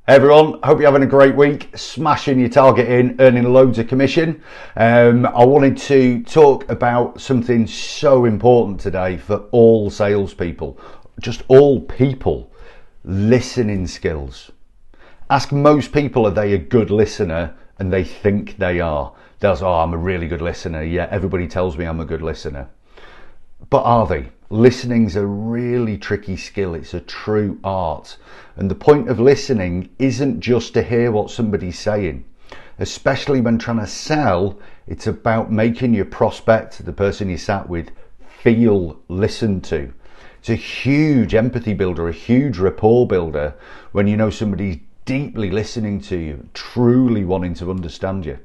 Hey everyone, hope you're having a great week, smashing your target in, earning loads of commission. I wanted to talk about something so important today for all salespeople, just all people, listening skills. Ask most people, are they a good listener? And they think they are. They'll say, oh, I'm a really good listener. Yeah, everybody tells me I'm a good listener. But are they? Listening's a really tricky skill. It's a true art. And the point of listening isn't just to hear what somebody's saying. Especially when trying to sell, it's about making your prospect, the person you sat with, feel listened to. It's a huge empathy builder, a huge rapport builder when you know somebody's deeply listening to you, truly wanting to understand you.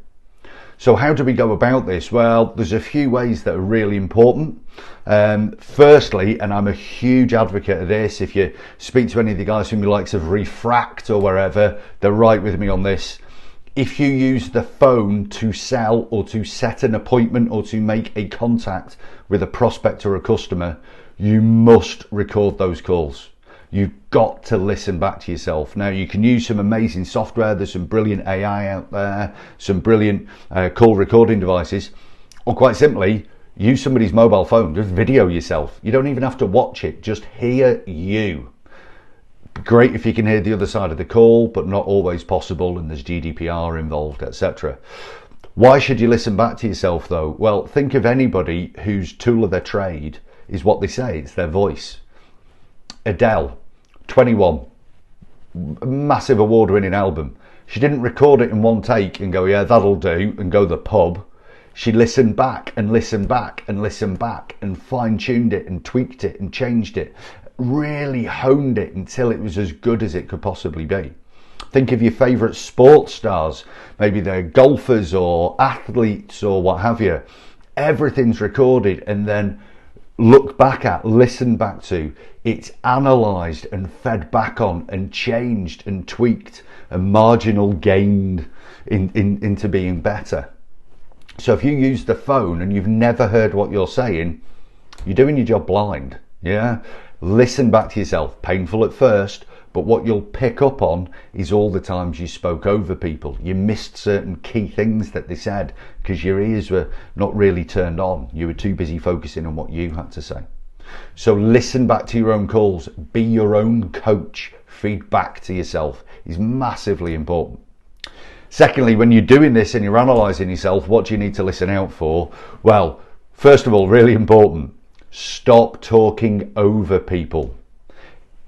So how do we go about this? Well, there's a few ways that are really important. Firstly, and I'm a huge advocate of this, if you speak to any of the guys from the likes of Refract or wherever, they're right with me on this. If you use the phone to sell or to set an appointment or to make a contact with a prospect or a customer, you must record those calls. You've got to listen back to yourself. Now, you can use some amazing software. There's some brilliant AI out there, some brilliant call recording devices, or quite simply, use somebody's mobile phone. Just video yourself. You don't even have to watch it. Just hear you. Great if you can hear the other side of the call, but not always possible, and there's GDPR involved, etc. Why should you listen back to yourself, though? Well, think of anybody whose tool of their trade is what they say. It's their voice. Adele. 21, massive award-winning album. She didn't record it in one take and go, yeah, that'll do, and go to the pub. She listened back and listened back and listened back and fine-tuned it and tweaked it and changed it, really honed it until it was as good as it could possibly be. Think of your favourite sports stars, maybe they're golfers or athletes or what have you. Everything's recorded and then look back at, listen back to. It's analysed and fed back on and changed and tweaked and marginal gained into being better. So if you use the phone and you've never heard what you're saying, you're doing your job blind. Yeah, listen back to yourself. Painful at first, but what you'll pick up on is all the times you spoke over people. You missed certain key things that they said because your ears were not really turned on. You were too busy focusing on what you had to say. So listen back to your own calls. Be your own coach. Feed back to yourself is massively important. Secondly, when you're doing this and you're analysing yourself, what do you need to listen out for? Well, first of all, really important, stop talking over people.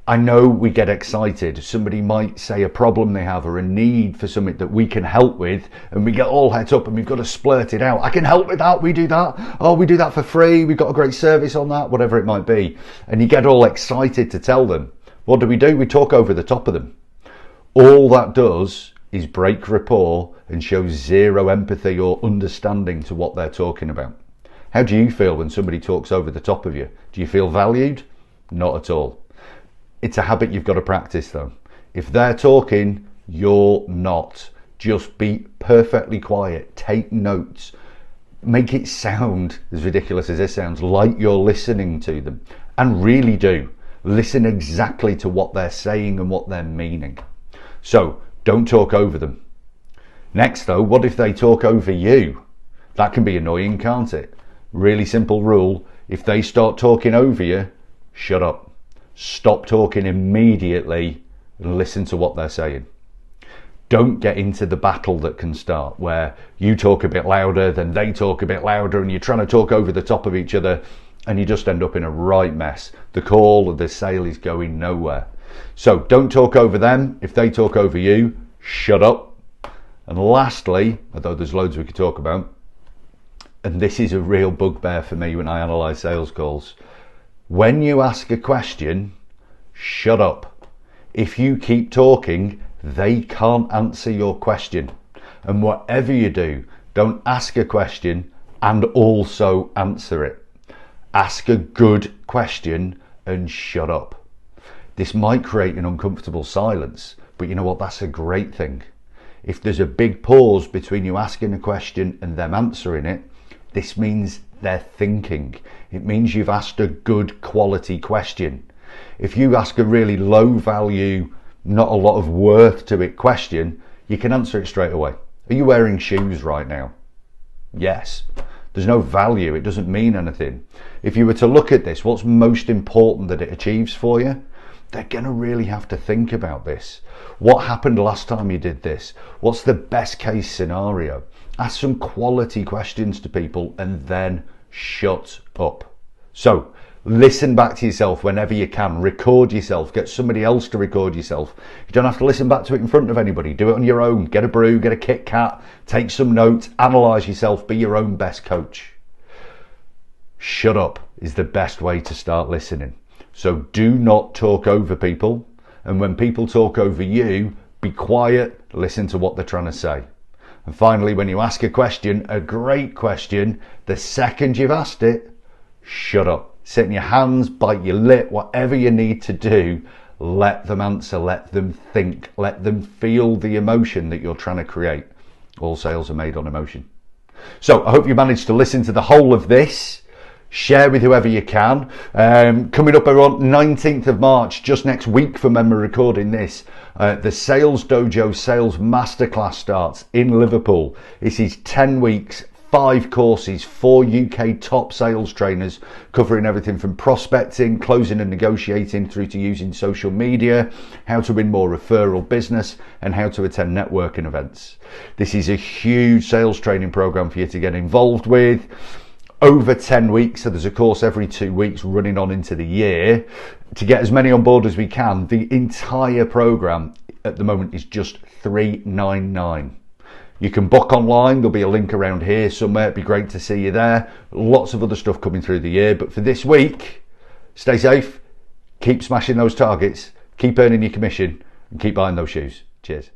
I know we get excited. Somebody might say a problem they have or a need for something that we can help with, and we get all het up and we've got to splurt it out. I can help with that. We do that. Oh, we do that for free. We've got a great service on that, whatever it might be. And you get all excited to tell them. What do? We talk over the top of them. All that does is break rapport and show zero empathy or understanding to what they're talking about. How do you feel when somebody talks over the top of you? Do you feel valued? Not at all. It's a habit you've got to practice though. If they're talking, you're not. Just be perfectly quiet. Take notes. Make it sound, as ridiculous as this sounds, like you're listening to them. And really do. Listen exactly to what they're saying and what they're meaning. So, don't talk over them. Next though, what if they talk over you? That can be annoying, can't it? Really simple rule. If they start talking over you, shut up. Stop talking immediately and listen to what they're saying. Don't get into the battle that can start where you talk a bit louder, then they talk a bit louder, and you're trying to talk over the top of each other, and you just end up in a right mess. The call or the sale is going nowhere. So don't talk over them. If they talk over you, shut up. And lastly, although there's loads we could talk about, and this is a real bugbear for me when I analyse sales calls, when you ask a question, shut up. If you keep talking, they can't answer your question. And whatever you do, don't ask a question and also answer it. Ask a good question and shut up. This might create an uncomfortable silence, but you know what? That's a great thing. If there's a big pause between you asking a question and them answering it, this means they're thinking. It means you've asked a good quality question. If you ask a really low value not a lot of worth to it question, you can answer it straight away. Are you wearing shoes right now? Yes. There's no value. It doesn't mean anything. If you were to look at this, what's most important that it achieves for you? They're going to really have to think about this. What happened last time you did this? What's the best case scenario? Ask some quality questions to people and then shut up. So listen back to yourself whenever you can. Record yourself. Get somebody else to record yourself. You don't have to listen back to it in front of anybody. Do it on your own. Get a brew, get a Kit Kat, take some notes, analyse yourself, be your own best coach. Shut up is the best way to start listening. So do not talk over people. And when people talk over you, be quiet, listen to what they're trying to say. And finally, when you ask a question, a great question, the second you've asked it, shut up. Sit in your hands, bite your lip, whatever you need to do, let them answer, let them think, let them feel the emotion that you're trying to create. All sales are made on emotion. So I hope you managed to listen to the whole of this. Share with whoever you can. Coming up around 19th of March, just next week from when we're recording this, the Sales Dojo Sales Masterclass starts in Liverpool. This is 10 weeks, 5 courses, 4 UK top sales trainers covering everything from prospecting, closing and negotiating through to using social media, how to win more referral business and how to attend networking events. This is a huge sales training program for you to get involved with. Over 10 weeks, so there's a course every 2 weeks running on into the year. To get as many on board as we can, the entire program at the moment is just $399. You can book online, there'll be a link around here somewhere, it'd be great to see you there. Lots of other stuff coming through the year, but for this week, stay safe, keep smashing those targets, keep earning your commission and keep buying those shoes. Cheers.